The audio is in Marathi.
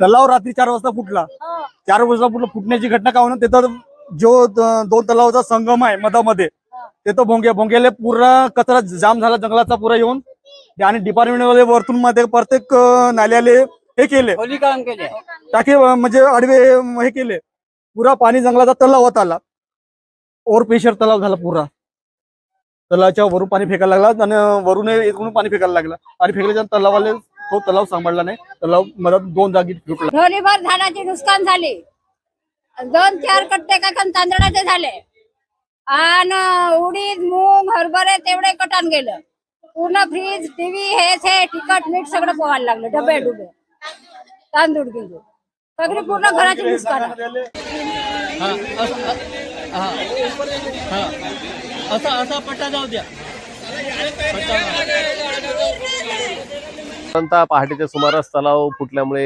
तलाव रात्री 4 वाजता फुटला. 4 वाजता फुटण्याची घटना का होणार, तिथं जो 2 तलावाचा संगम आहे मधामध्ये, तिथं भोंग्याला पुरा कचरा जाम झाला जंगलाचा पुरा येऊन. आणि डिपार्टमेंट वाले वरतून मध्ये प्रत्येक नाल्याले हे केले टाके, म्हणजे आडवे हे केले. पुरा पाणी जंगलाचा तलावात आला. ओव्हर प्रेशर तलाव झाला पुरा. तलावाच्या वरून पाणी फेकायला लागला आणि वरून इकडून पाणी फेकायला लागला. पाणी फेकल्याच्या तलावाले तो तलाव सांभाळला नाही. तलाव मधात 2 जागी फुटला. ढोलीभर धानाचे नुकसान झाले. 2-4 कट्टे का तांदळाचे झाले. आणि उडीद मूग हरभरे तेवढे कटान गेलं. पूर्ण फ्रीज टीव्ही हे तिखट मीठ सगळं पोहायला लागलं. डबे डुबे तांदूळ गेले सगळे, पूर्ण घराचे नुकसान. असा पट्टा जाऊ द्या. पहाटेच्या सुमारास तलाव फुटल्यामुळे